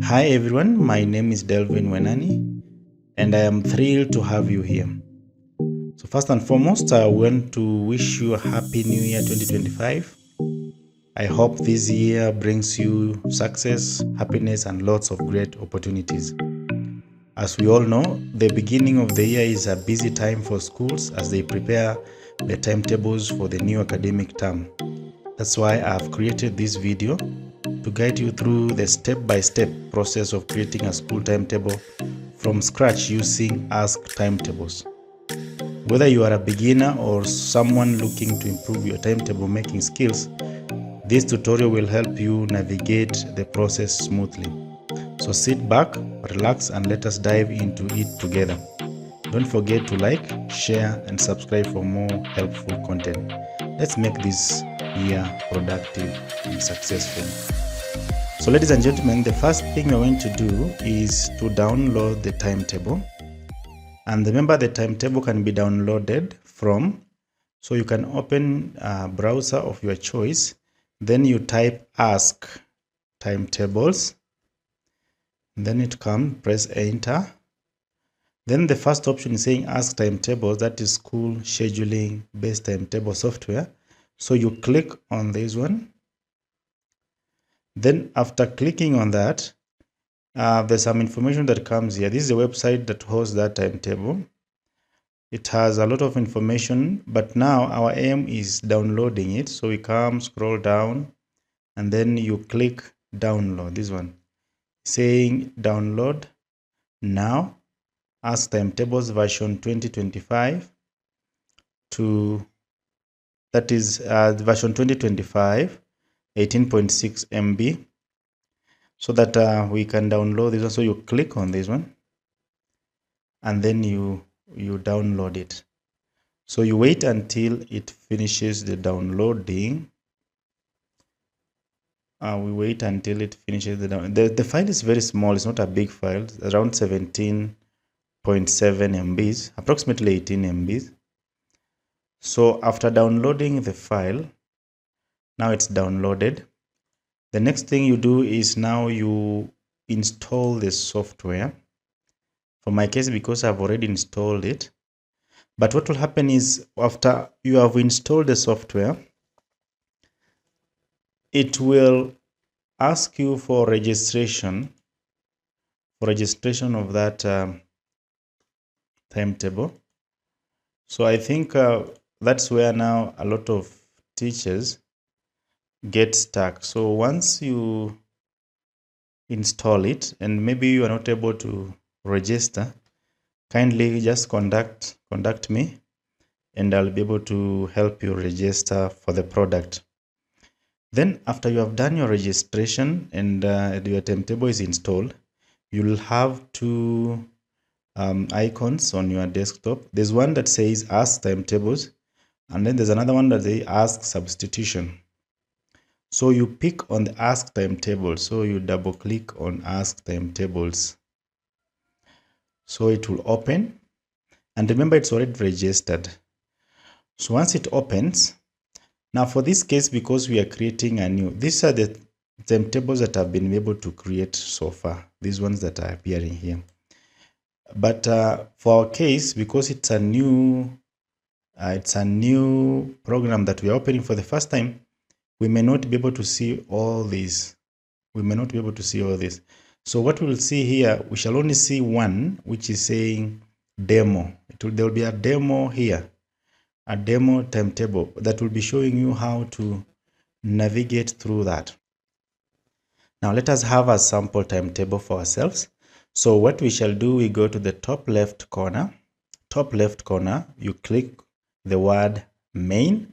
Hi everyone, my name is Delvin Wenani and I am thrilled to have you here. So first and foremost, I want to wish you a happy new year 2025. I hope this year brings you success, happiness and lots of great opportunities. As we all know, the beginning of the year is a busy time for schools as they prepare the timetables for the new academic term. That's why I have created this video to guide you through the step-by-step process of creating a school timetable from scratch using ASC Timetables. Whether you are a beginner or someone looking to improve your timetable making skills, this tutorial will help you navigate the process smoothly. So sit back, relax, and let us dive into it together. Don't forget to like, share, and subscribe for more helpful content. Let's make this year productive and successful. So ladies and gentlemen, the first thing we're going to do is to download the timetable. And remember, the timetable can be downloaded from, so you can open a browser of your choice. Then you type ASC Timetables. Then it comes, press enter. Then the first option is saying ASC Timetables, that is school scheduling based timetable software. So you click on this one. Then after clicking on that, there's some information that comes here. This is a website that hosts that timetable. It has a lot of information, but now our aim is downloading it. So we come, scroll down, and then you click download. This one saying download now, ASC Timetables version 2025 to, that is version 2025 18.6 MB, so that we can download this one. So you click on this one and then you download it. So you wait until it finishes the downloading. We wait until it finishes the download. The file is very small, it's not a big file, it's around 17.7 MBs, approximately 18 MBs. So after downloading the file, now it's downloaded. The next thing you do is now you install the software. For my case, because I've already installed it. But what will happen is after you have installed the software, it will ask you for registration of that timetable. So I think that's where now a lot of teachers get stuck. So once you install it and maybe you are not able to register, kindly just contact me and I'll be able to help you register for the product. Then after you have done your registration and your timetable is installed, you'll have two icons on your desktop. There's one that says ASC Timetables, and then there's another one that says ASC Substitution. So you pick on the ASC Timetable. So you double click on ASC Timetables. So it will open, and remember it's already registered. So once it opens, now for this case, because we are creating a new, these are the timetables that I've been able to create so far, these ones that are appearing here. But for our case, because it's a new program that we are opening for the first time, we may not be able to see all these. So what we'll see here, we shall only see one, which is saying demo. There will be a demo here, a demo timetable that will be showing you how to navigate through that. Now let us have a sample timetable for ourselves. So what we shall do, we go to the top left corner, you click the word main.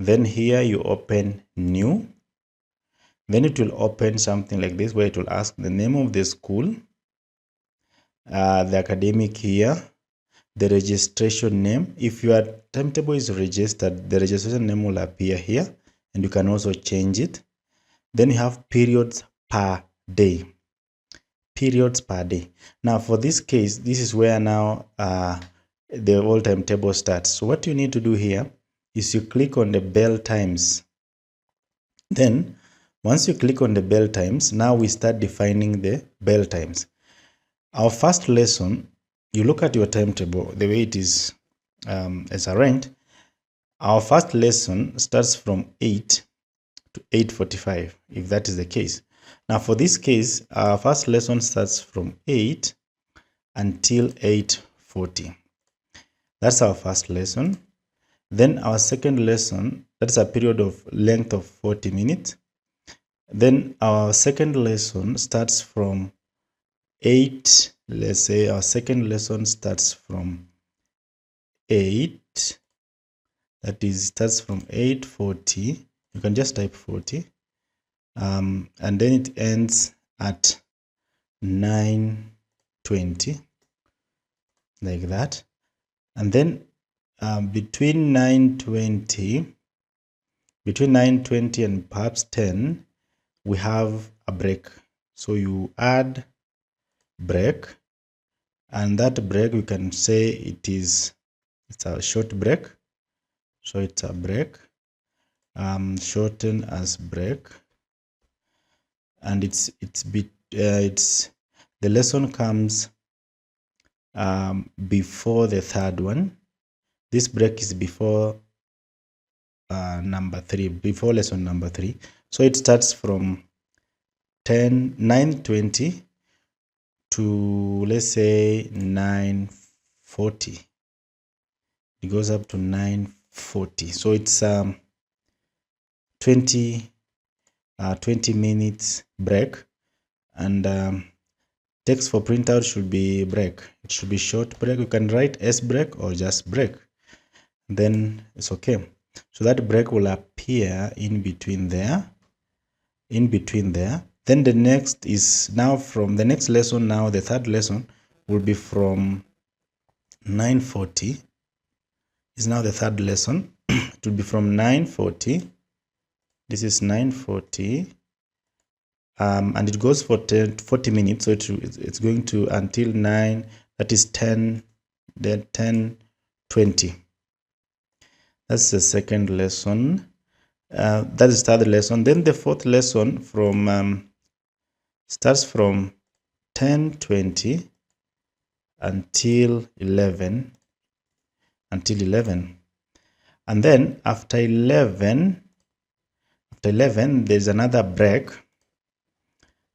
Then here you open new. Then it will open something like this, where it will ask the name of the school, the academic year, the registration name. If your timetable is registered, the registration name will appear here, and you can also change it. Then you have periods per day. Now for this case, this is where now the whole timetable starts. So what you need to do here is you click on the bell times. Then Once you click on the bell times, now we start defining the bell times. Our first lesson, you look at your timetable, the way it is arranged. Our first lesson starts from 8 to 8:45, if that is the case. Now for this case, our first lesson starts from 8 until 8:40. That's our first lesson. Then our second lesson, that's a period of length of 40 minutes. Then our second lesson starts from 8. Let's say our second lesson starts from 8. That is, starts from 8:40. You can just type 40. And then it ends at 9:20, like that. And then between 9:20 and perhaps 10, we have a break. So you add break, and that break we can say it's a short break. So it's a break, shorten as break, and it's the lesson comes before the third one. This break is before number 3, before lesson number 3. So it starts from 9:20 to, let's say, 9:40. It goes up to 9:40. So it's 20 minutes break, and text for printout should be break. It should be short break. You can write S break or just break, then it's okay. So that break will appear in between there. Then the next is now from the next lesson. Now the third lesson will be from 9:40. Is now the third lesson. It will be from 9:40. This is 9:40. And it goes for 40 minutes. So it's going to until 9. That is 10. Then 10:20. That's the second lesson. That is the third lesson. Then the fourth lesson starts from 10:20 until 11. And then after 11, there's another break,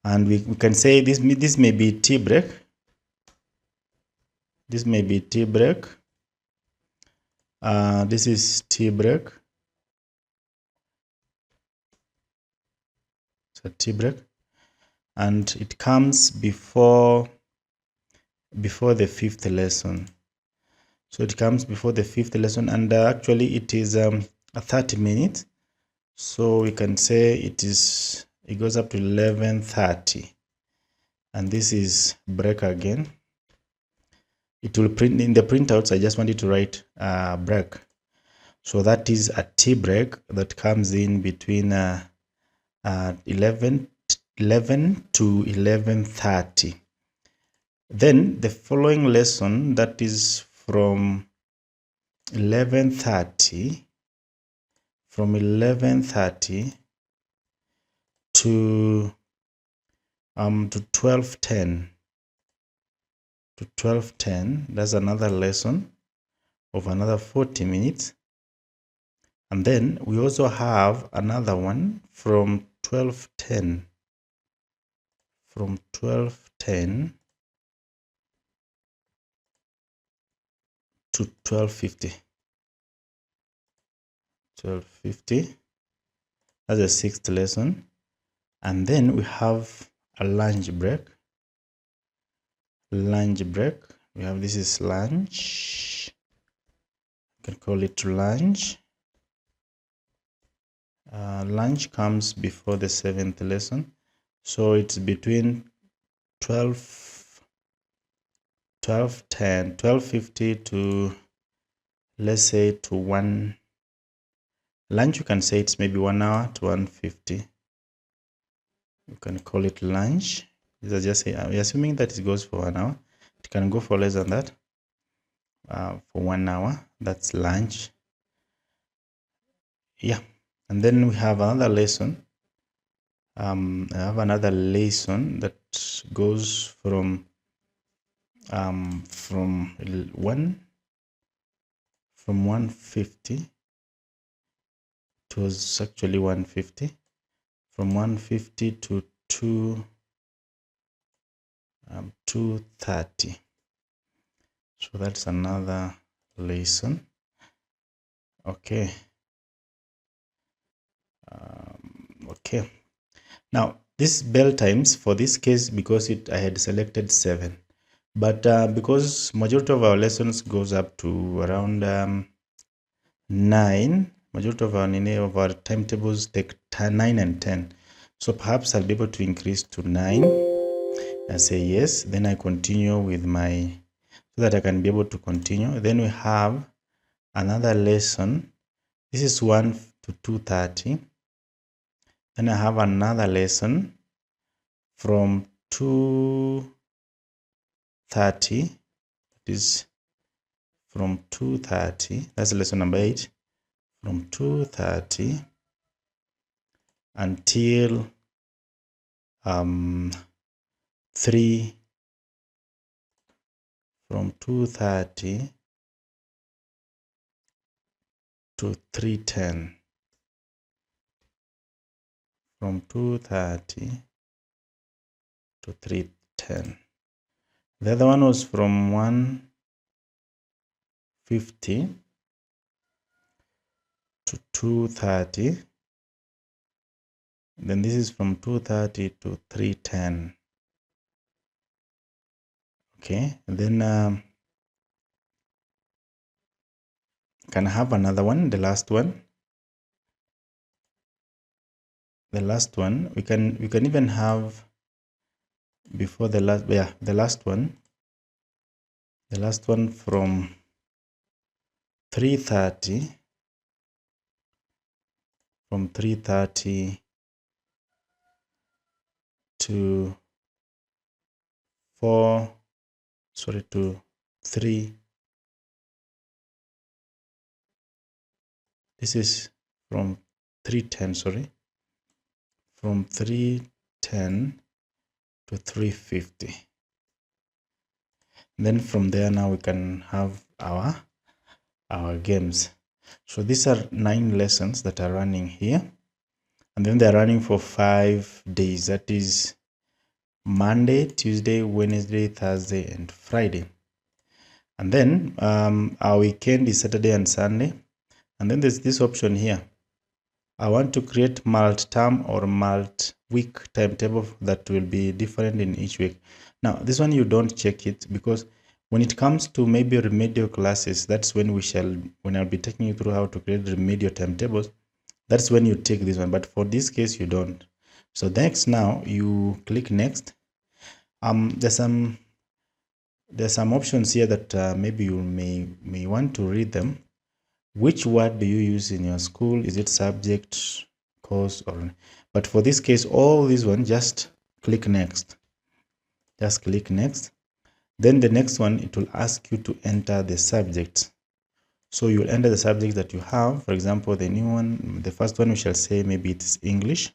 and we can say this may be tea break. This may be tea break. This is tea break. So tea break, and it comes before the fifth lesson. So it comes before the fifth lesson, and actually it is a 30 minutes. So we can say it goes up to 11:30, and this is break again. It will print in the printouts. I just wanted to write break. So that is a tea break that comes in between 11 to 11:30. Then the following lesson, that is from 11:30 to 12:10. To 12:10, that's another lesson of another 40 minutes. And then we also have another one from 12:10 to 12:50. 12:50. That's the sixth lesson. And then we have a lunch break. We have, this is lunch. You can call it lunch. Lunch comes before the seventh lesson. So it's between 12:50 to, let's say, to 1. Lunch, you can say it's maybe 1 hour to 1:50. You can call it lunch. These are just, we're assuming that it goes for 1 hour. It can go for less than that. For 1 hour, that's lunch. Yeah. And then we have another lesson I have another lesson that goes from 150. It was actually 150, from 150 to 230. So that's another lesson. Okay. Okay. Now this bell times for this case, because I had selected 7, but because majority of our lessons goes up to around 9, majority of our timetables take 9 and 10. So perhaps I'll be able to increase to 9 and say yes. Then I continue with my, so that I can be able to continue. Then we have another lesson. This is 1 to 2:30. Then I have another lesson from 2:30. That is from 2:30. That's lesson number 8. From 2:30 until 3. From 2:30 to 3:10. From 2:30 to 3:10. The other one was from 1:50 to 2:30. Then this is from 2:30 to 3:10. Okay, and then can I have another one, the last one? The last one, we can even have before the last, yeah, the last one from 3:30, from 3:30 to 3. This is from 3:10, sorry, from 3:10 to 3:50. Then from there, now we can have our games. So these are 9 lessons that are running here, and then they're running for 5 days. That is Monday, Tuesday, Wednesday, Thursday, and Friday. And then our weekend is Saturday and Sunday. And then there's this option here. I want to create multi-term or multi-week timetable that will be different in each week. Now, this one you don't check it, because when it comes to maybe remedial classes, that's when I'll be taking you through how to create remedial timetables. That's when you take this one. But for this case, you don't. So next, now you click next. There's some options here that maybe you may want to read them. Which word do you use in your school? Is it subject, course, or? But for this case, all these one, just click next. Just click next. Then the next one, it will ask you to enter the subject. So you'll enter the subject that you have. For example, the new one, the first one, we shall say maybe it's English.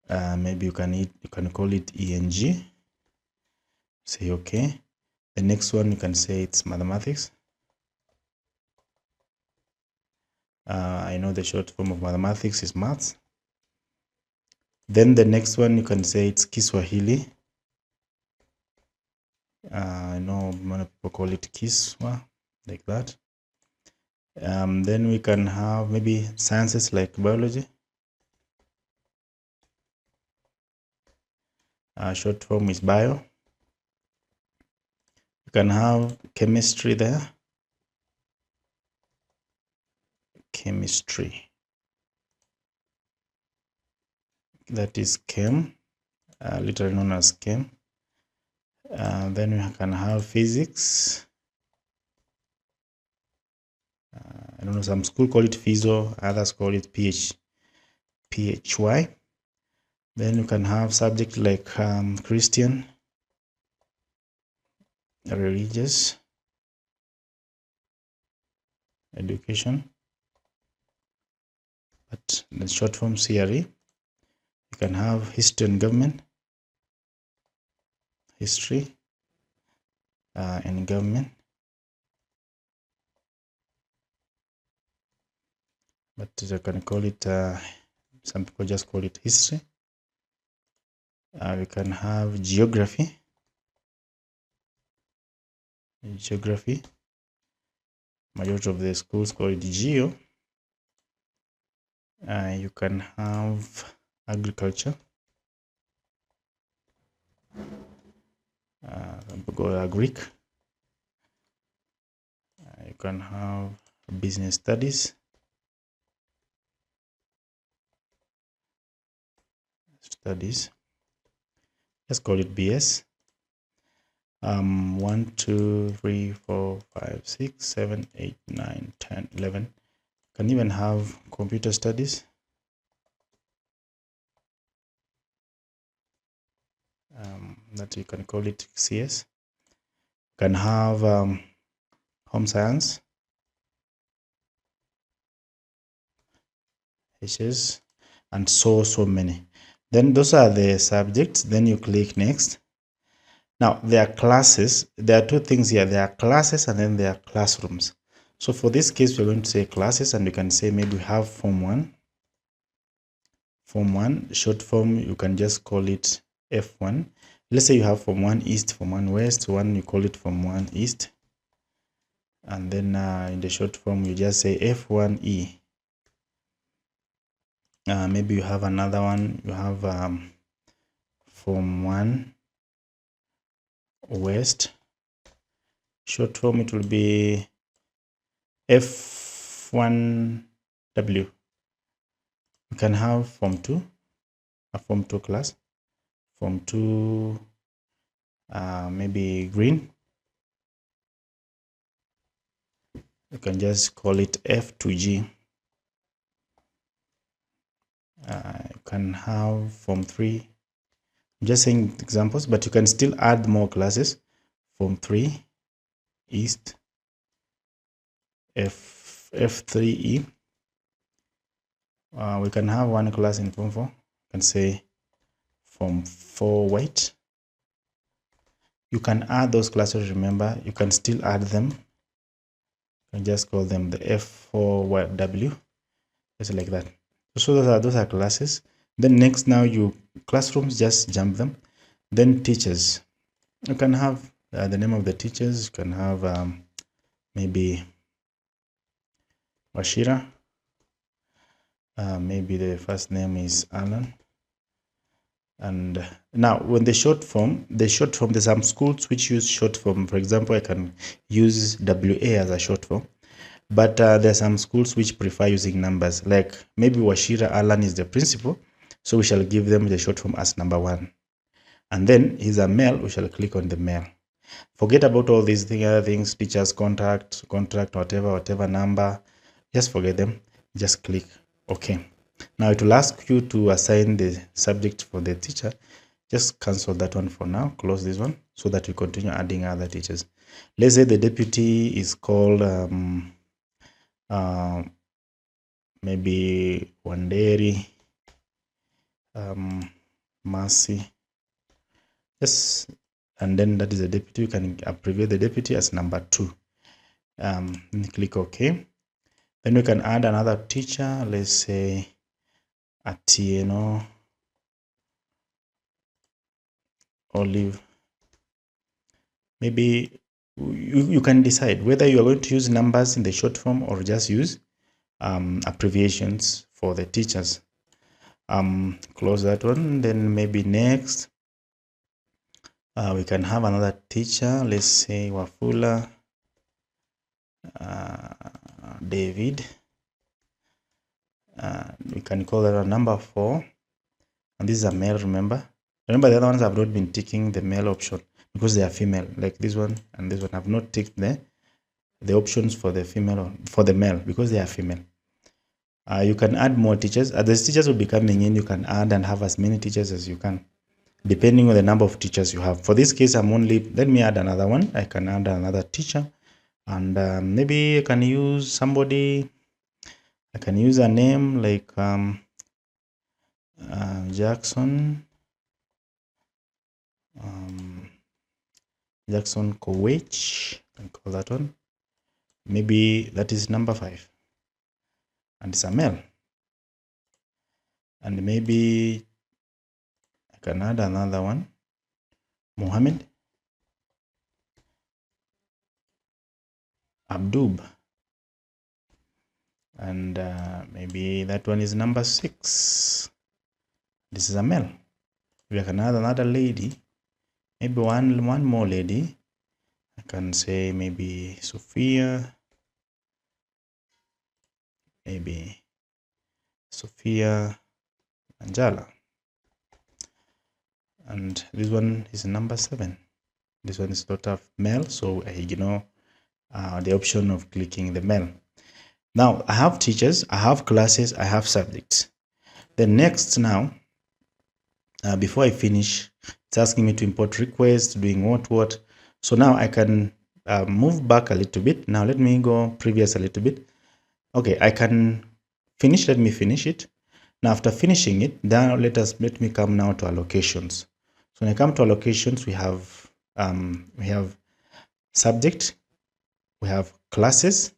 Maybe you can call it ENG. Say okay. The next one, you can say it's mathematics. I know the short form of mathematics is maths. Then the next one, you can say it's Kiswahili. I know many people call it Kiswa, like that. Then we can have maybe sciences like biology. Short form is bio. You can have chemistry there. Chemistry. That is chem, literally known as chem. Then we can have physics. I don't know, some school call it physio, others call it PHY. Then you can have subject like Christian, religious, education, but the short form CRE. You can have history and government, history and government, but you can call it, some people just call it history. We can have geography, majority of the schools call it geo. You can have agriculture, go Greek. You can have business studies, let's call it BS. 1 2 3 4 5 6 7 8 9 10 11. Can even have computer studies, that you can call it CS. Can have home science, HS, and so many. Then those are the subjects. Then you click next. Now there are classes. There are two things here. There are classes and then there are classrooms. So for this case, we're going to say classes, and you can say maybe we have form 1. Form 1, short form, you can just call it F1. Let's say you have form 1 East, form 1 West, one you call it form 1 East. And then in the short form, you just say F1E. Maybe you have another one, you have form 1 West. Short form, it will be F1W. You can have form 2, a form 2 class. Form 2, maybe green. You can just call it F2G. You can have form 3. I'm just saying examples, but you can still add more classes. Form 3 East, F3E. We can have one class in form 4. You can say form 4 white. You can add those classes. Remember, you can still add them. You can just call them the F4W, just like that. So those are classes. Then next, now you classrooms, just jump them. Then teachers, you can have the name of the teachers. You can have maybe Washira. Maybe the first name is Alan. And now when the short form, there's some schools which use short form. For example, I can use WA as a short form, but there's some schools which prefer using numbers. Like maybe Washira Alan is the principal, so we shall give them the short form as number 1. And then he's a male, we shall click on the male. Forget about all these other things, teachers, contract, whatever number, just forget them. Just click OK. Now it will ask you to assign the subject for the teacher. Just cancel that one for now, close this one, so that you continue adding other teachers. Let's say the deputy is called maybe Wanderi, Mercy. Yes, and then that is the deputy. You can abbreviate the deputy as number 2. Click OK. Then we can add another teacher. Let's say Atieno Olive. Maybe you can decide whether you are going to use numbers in the short form or just use abbreviations for the teachers. Close that one. Then maybe next we can have another teacher. Let's say Wafula David. We can call that a number 4, and this is a male. Remember the other ones have not been ticking the male option because they are female, like this one and this one have not ticked the options for the female or for the male because they are female. You can add more teachers. As the teachers will be coming in, you can add and have as many teachers as you can, depending on the number of teachers you have. For this case, let me add another one. I can add another teacher, and maybe I can use somebody. I can use a name like Jackson Kowich, I call that one. Maybe that is number 5, and it's a male. And maybe I can add another one, Mohammed Abdub, and maybe that one is number 6. This is a male. We can add another lady, maybe one more lady. I can say maybe Sophia, maybe Sophia Anjala, and this one is number 7. This one is not a male, so I ignore the option of clicking the male. Now I have teachers, I have classes, I have subjects. The next now, before I finish, it's asking me to import requests, doing what. So now I can move back a little bit. Now let me go previous a little bit. Okay, I can finish. Let me finish it. Now after finishing it, then let me come now to allocations. So when I come to allocations, we have subject, we have classes,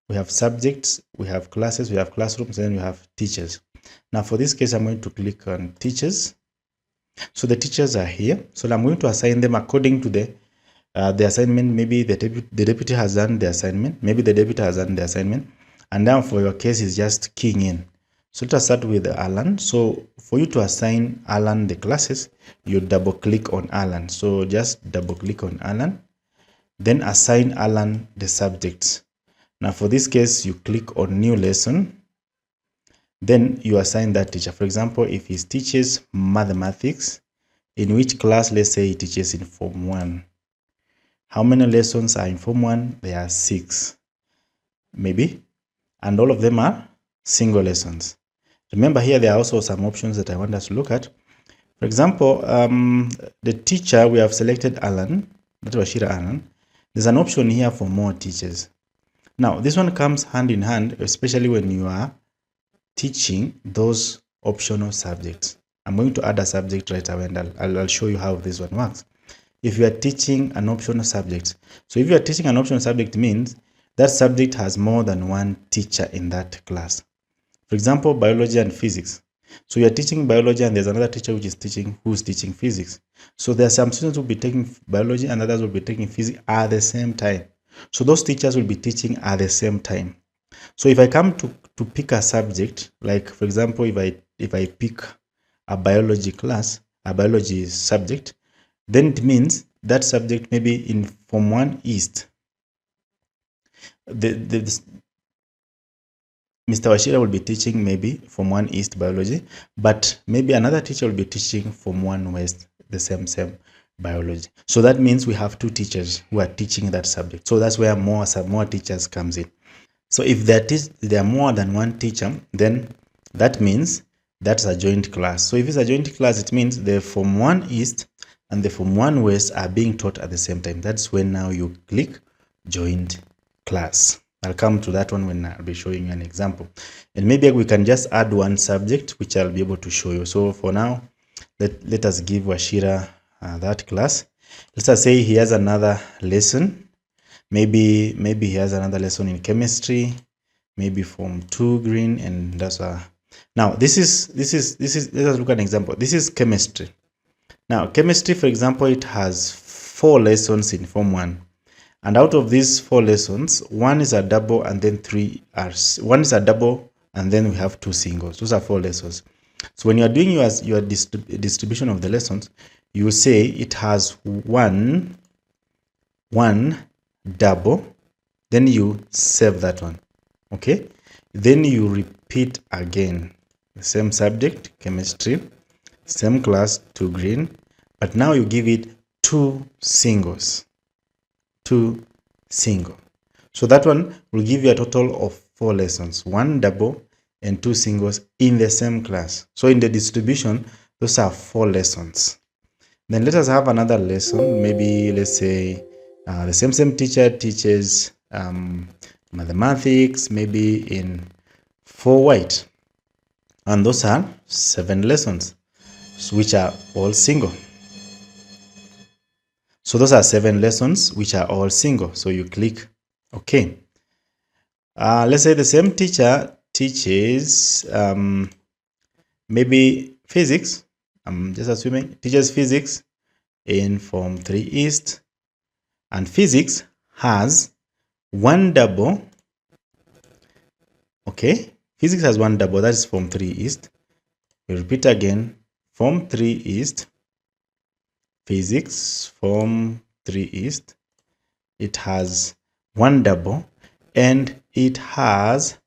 we have subjects, we have classes, we have classrooms, and then we have teachers. Now for this case, I'm going to click on teachers. So the teachers are here. So I'm going to assign them according to the assignment. Maybe the deputy has done the assignment. Maybe the deputy has done the assignment. And now for your case is just keying in. So let us start with Alan. So for you to assign Alan the classes, you double click on Alan. So just double click on Alan, then assign Alan the subjects. Now for this case, you click on new lesson, then you assign that teacher. For example, if he teaches mathematics, in which class, let's say he teaches in Form 1. How many lessons are in Form 1? There are 6, maybe, and all of them are single lessons. Remember here, there are also some options that I want us to look at. For example, the teacher, we have selected Alan, that was Shira Alan. There's an option here for more teachers. Now, this one comes hand in hand, especially when you are teaching those optional subjects. I'm going to add a subject right away, and I'll show you how this one works. If you are teaching an optional subject, so if you are teaching an optional subject, means that subject has more than one teacher in that class. For example, biology and physics. So you are teaching biology and there's another teacher who's teaching physics. So there are some students who will be taking biology and others will be taking physics at the same time. So those teachers will be teaching at the same time. So if I come to pick a subject, like for example, if I pick a biology class, a biology subject, then it means that subject maybe in Form 1 East, Mr. Washira will be teaching maybe Form 1 East biology, but maybe another teacher will be teaching Form 1 West, the same biology. So that means we have 2 teachers who are teaching that subject. So that's where more teachers comes in. So if there are more than one teacher, then that means that's a joint class. So if it's a joint class, it means the Form 1 East and the Form 1 West are being taught at the same time. That's when now you click joint class. I'll come to that one when I'll be showing you an example. And maybe we can just add one subject, which I'll be able to show you. So for now, let us give Washira that class. Let's just say he has another lesson. Maybe he has another lesson in chemistry, maybe Form 2 green, and that's now this is let us look at an example. This is chemistry. Now chemistry, for example, it has 4 lessons in Form 1. And out of these 4 lessons, 1 is a double and then 3 are, 1 is a double and then we have 2 singles. Those are 4 lessons. So when you are doing your distribution of the lessons, you will say it has 1 double, then you save that one. Okay, then you repeat again the same subject, chemistry, same class, 2 green, but now you give it 2 singles. 2 single. So that one will give you a total of 4 lessons, 1 double and 2 singles in the same class. So in the distribution, those are 4 lessons. Then let us have another lesson. Maybe let's say the same teacher teaches mathematics, maybe in 4 white. And those are 7 lessons, which are all single. So those are 7 lessons which are all single. So you click OK. Let's say the same teacher teaches maybe physics. I'm just assuming teaches physics in Form 3 East, and physics has one double. Okay, physics has one double, that is Form 3 East. We repeat again, Form 3 East, physics, Form 3 East. It has one double and it has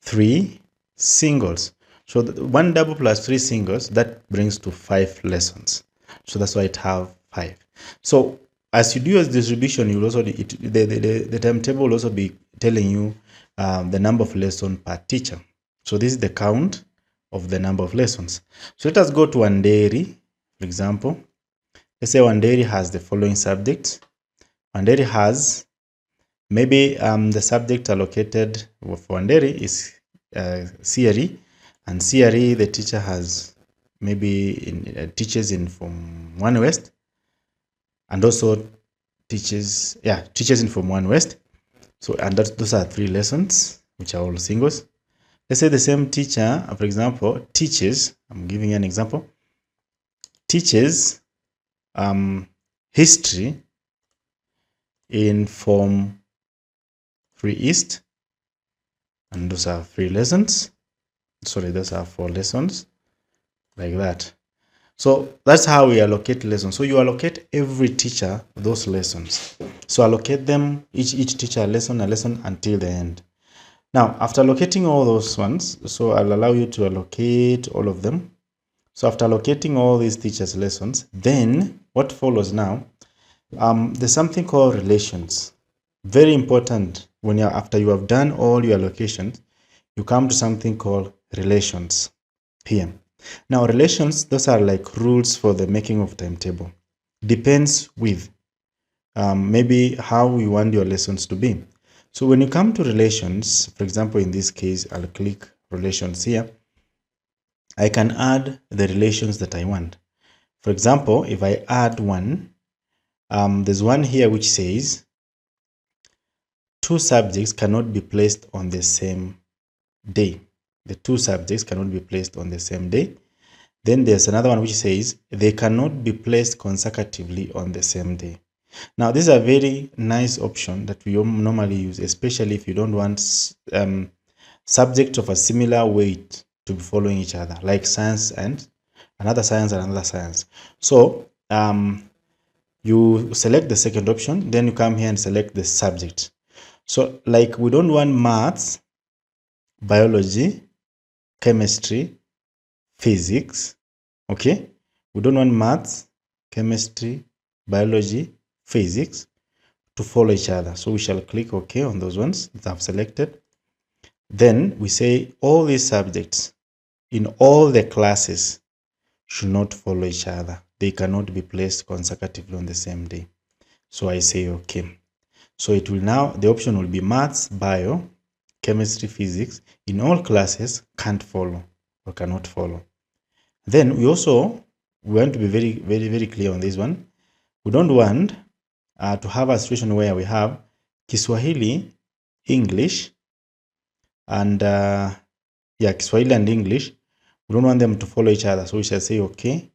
3 singles. So one double plus 3 singles, that brings to 5 lessons. So that's why it have 5. So as you do your distribution, you will also the timetable will also be telling you the number of lessons per teacher. So this is the count of the number of lessons. So let us go to Wanderi, for example. Let's say Wanderi has the following subjects. Wanderi has maybe the subject allocated for Wanderi is CRE, and CRE the teacher has maybe teaches in Form 1 West, and also teaches in Form 1 West. So and those are 3 lessons which are all singles. Let's say the same teacher, for example, teaches, I'm giving you an example, teaches history in Form 3 East, and those are 3 lessons. Sorry, those are 4 lessons, like that. So that's how we allocate lessons. So you allocate every teacher those lessons. So allocate them, each teacher a lesson until the end. Now, after allocating all those ones, so I'll allow you to allocate all of them. So after allocating all these teachers' lessons, then what follows now, there's something called relations. Very important. After you have done all your allocations, you come to something called relations here. Now, relations, those are like rules for the making of timetable. Depends with maybe how you want your lessons to be. So when you come to relations, for example, in this case, I'll click relations here. I can add the relations that I want. For example, if I add one, there's one here which says 2 subjects cannot be placed on the same day. The 2 subjects cannot be placed on the same day. Then there's another one which says they cannot be placed consecutively on the same day. Now, this is a very nice option that we normally use, especially if you don't want subjects of a similar weight to be following each other, like science and another science and another science. So you select the second option, then you come here and select the subject. So like we don't want maths, biology, chemistry, physics. Okay, we don't want maths, chemistry, biology, physics to follow each other. So we shall click OK on those ones that I've selected. Then we say all these subjects in all the classes should not follow each other. They cannot be placed consecutively on the same day. So I say OK. So it will now, the option will be maths, bio, chemistry, physics in all classes can't follow or cannot follow. Then we want to be very, very, very clear on this one. We don't want to have a situation where we have Kiswahili, English, and Kiswahili and English. We don't want them to follow each other. So we shall say OK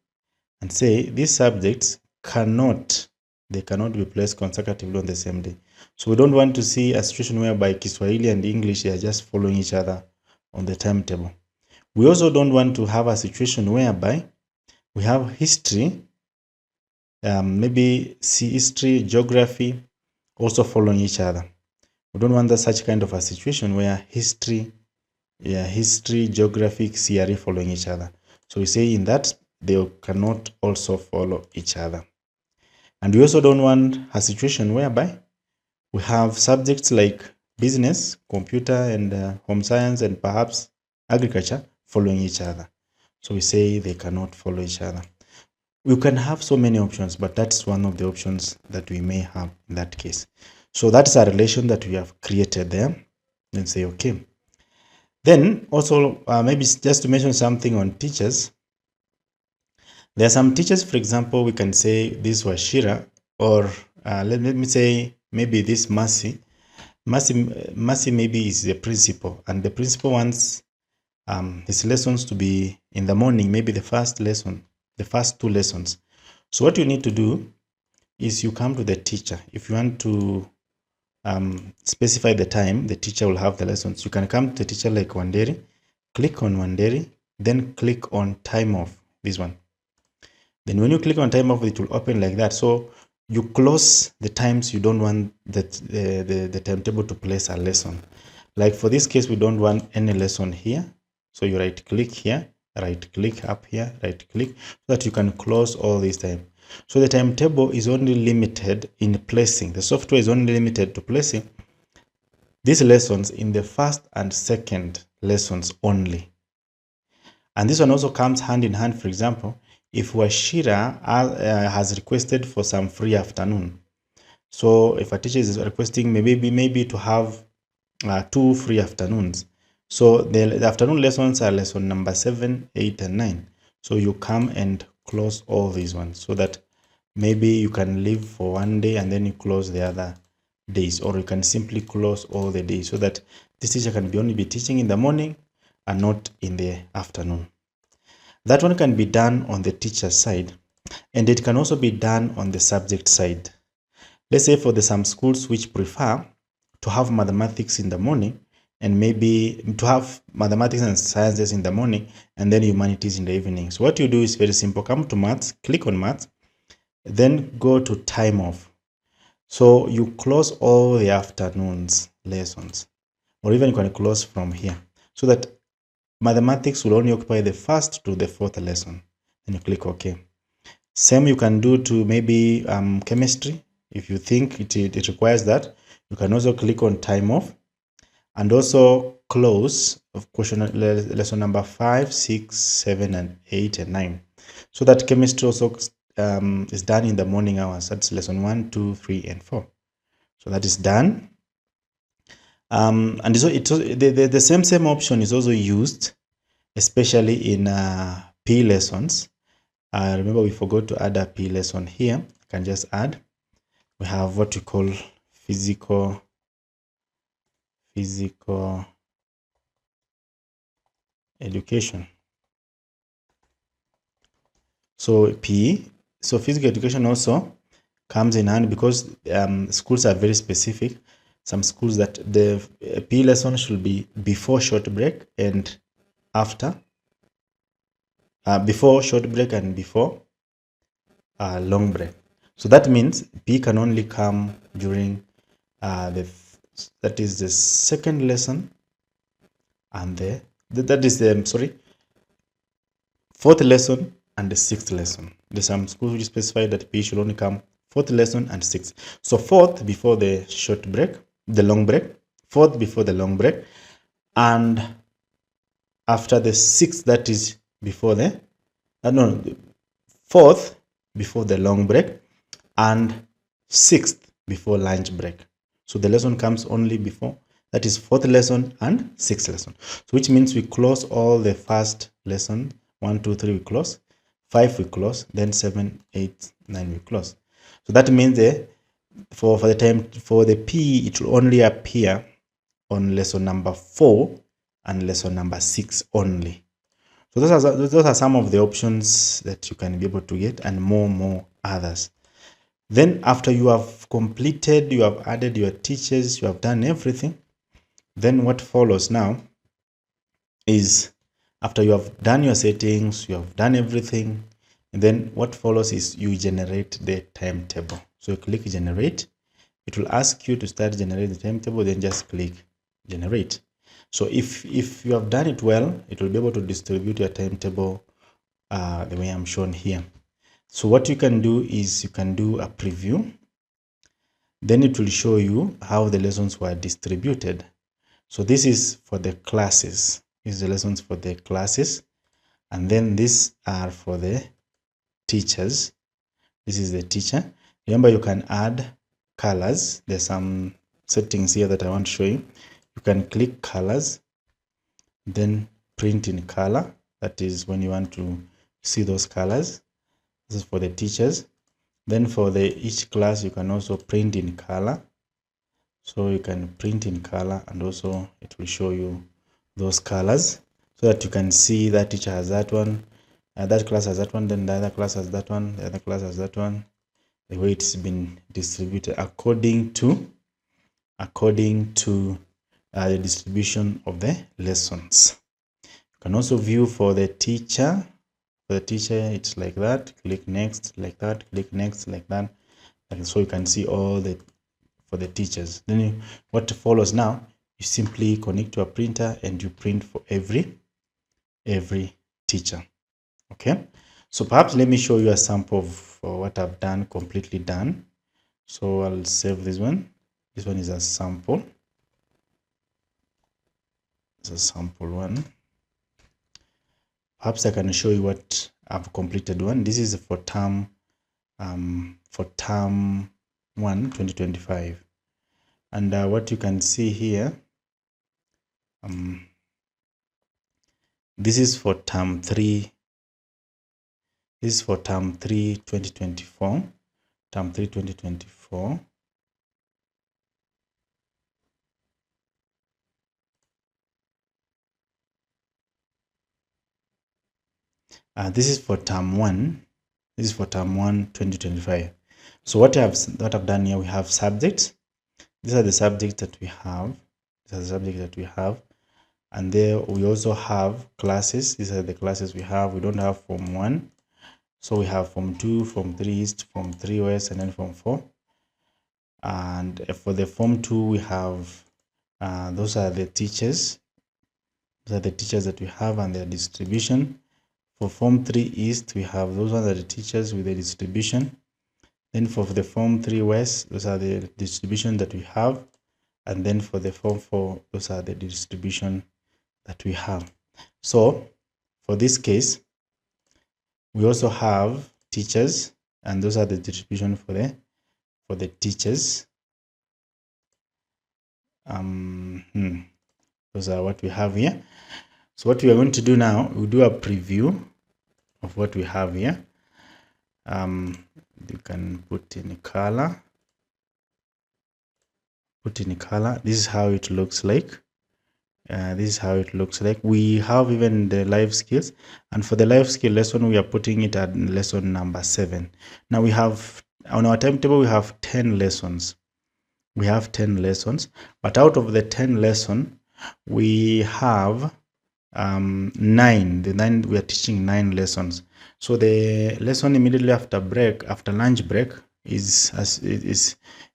and say these subjects cannot be placed consecutively on the same day. So we don't want to see a situation whereby Kiswahili and English are just following each other on the timetable. We also don't want to have a situation whereby we have history, maybe history, geography also following each other. We don't want such kind of a situation where history, geography, CRE following each other. So we say in that they cannot also follow each other. And we also don't want a situation whereby we have subjects like business, computer, and home science, and perhaps agriculture following each other. So we say they cannot follow each other. We can have so many options, but that's one of the options that we may have in that case. So that's a relation that we have created there. Then say OK. Then also maybe just to mention something on teachers. There are some teachers, for example, we can say this was Shira, or let me say maybe this Mercy. Mercy maybe is the principal, and the principal wants his lessons to be in the morning, maybe the first lesson, the first 2 lessons. So what you need to do is you come to the teacher. If you want to specify the time the teacher will have the lessons, you can come to the teacher like Wanderi, click on Wanderi, then click on time off, this one. Then when you click on time off, it will open like that. So you close the times you don't want the timetable to place a lesson. Like for this case, we don't want any lesson here. So you right click here, right click up here, right click, so that you can close all this time. So the timetable is only limited in placing. The software is only limited to placing these lessons in the first and second lessons only. And this one also comes hand in hand. For example, if Washira has requested for some free afternoon, so if a teacher is requesting maybe to have 2 free afternoons, so the afternoon lessons are lesson number 7, 8, and 9. So you come and close all these ones, so that maybe you can leave for one day and then you close the other days, or you can simply close all the days, so that this teacher can only be teaching in the morning and not in the afternoon. That one can be done on the teacher side, and it can also be done on the subject side. Let's say for some schools which prefer to have mathematics in the morning, and maybe to have mathematics and sciences in the morning and then humanities in the evening. So what you do is very simple. Come to maths, click on maths, then go to time off. So you close all the afternoons lessons, or even you can close from here, so that mathematics will only occupy the first to the 4th lesson. Then you click OK. Same you can do to maybe chemistry. If you think it requires that, you can also click on time off and also close of question lesson number 5, 6, 7, and 8, and 9. So that chemistry also is done in the morning hours. That's lesson 1, 2, 3, and 4. So that is done. And so the same option is also used, especially in PE lessons. Remember, we forgot to add a PE lesson here. You can just add. We have what we call physical education. So PE. So physical education also comes in hand, because schools are very specific. Some schools that the PE lesson should be before short break and after. Before short break and before long break. So that means PE can only come during that is the second lesson and that is the 4th lesson and the 6th lesson. There's some schools which specify that PE should only come 4th lesson and 6th. So 4th before the short break, the long break, 4th before the long break, and after the 6th, that is before the 4th before the long break, and 6th before lunch break. So the lesson comes only before, that is 4th lesson and 6th lesson. So which means we close all the first lesson, 1, 2, 3 we close, 5 we close, then 7, 8, 9 we close. So that means for the PE, it will only appear on lesson number 4 and lesson number 6 only. So those are some of the options that you can be able to get, and more others. Then after you have completed, you have added your teachers, you have done everything, then what follows now is, after you have done your settings, you have done everything, and then what follows is you generate the timetable. So you click generate. It will ask you to start generating the timetable, then just click generate. So if you have done it well, it will be able to distribute your timetable the way I'm shown here. So what you can do is you can do a preview. Then it will show you how the lessons were distributed. So this is for the classes. These are the lessons for the classes. And then these are for the teachers. This is the teacher. Remember, you can add colors. There's some settings here that I want to show you. You can click colors. then print in color. That is when you want to see those colors. This is for the teachers. Then for each class, you can also print in color. So you can print in color, and also it will show you those colors so that you can see that teacher has that one, that class has that one, then the other class has that one, the other class has that one, the way it's been distributed according to the distribution of the lessons. You can also view for the teacher. For the teacher, it's like that. Click next, like that. Click next, like that. And so you can see all the for the teachers. Then what follows now, you simply connect to a printer and you print for every teacher. Okay, so perhaps let me show you a sample of what I've done, completely done. So I'll save this one. This one is a sample. It's a sample one. Perhaps I can show you what I've completed one. This is for term 1 2025, and what you can see here, this is for term 3. This is for term 3 2024. Term 3 2024. This is for term 1. This is for term 1 2025. So what I've done here, we have subjects. These are the subjects that we have. These are the subjects that we have. And there we also have classes. These are the classes we have. We don't have Form 1. So we have Form 2, Form 3 East, Form 3 West, and then Form 4. And for the Form 2, we have, those are the teachers. Those are the teachers that we have and their distribution. For Form 3 East, we have those are the teachers with the distribution. Then for the Form 3 West, those are the distribution that we have. And then for the Form 4, those are the distribution that we have. So for this case, we also have teachers, and those are the distribution for the teachers. Those are what we have here. So what we are going to do now, we'll do a preview of what we have here. You can put in a color. Put in a color. This is how it looks like. This is how it looks like. We have even the life skills, and for the life skill lesson, we are putting it at lesson number 7. Now we have on our timetable, we have 10 lessons. We have 10 lessons, but out of the 10 lesson, we have 9. The 9, we are teaching 9 lessons. So the lesson immediately after lunch break is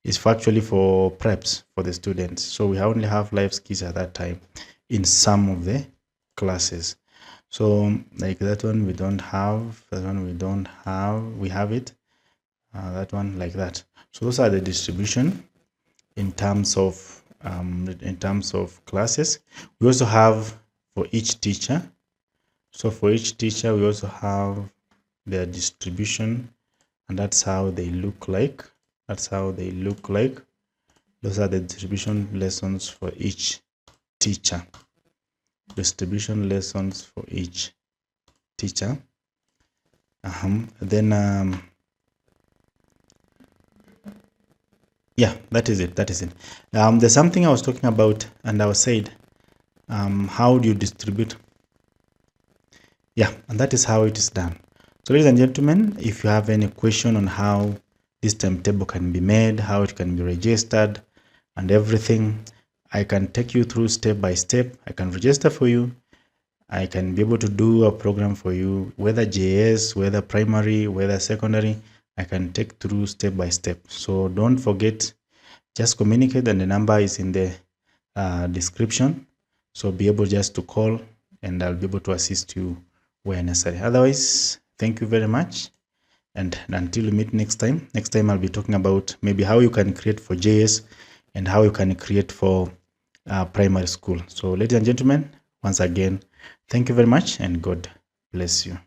factually for preps for the students. So we only have life skills at that time in some of the classes. So like that one we don't have, that one we don't have, we have it, that one like that. So those are the distribution in terms of classes. We also have for each teacher. So for each teacher, we also have their distribution, and that's how they look like. That's how they look like. Those are the distribution lessons for each teacher. Distribution lessons for each teacher. Then yeah, that is it. There's something I was talking about, and I was said, how do you distribute? Yeah, and that is how it is done. So ladies and gentlemen, if you have any question on how this timetable can be made, how it can be registered and everything, I can take you through step by step. I can register for you. I can be able to do a program for you, whether JS, whether primary, whether secondary. I can take through step by step. So don't forget, just communicate, and the number is in the description. So be able just to call, and I'll be able to assist you where necessary. Otherwise, thank you very much. And until we meet next time I'll be talking about maybe how you can create for JS and how you can create for primary school. So ladies and gentlemen, once again, thank you very much, and God bless you.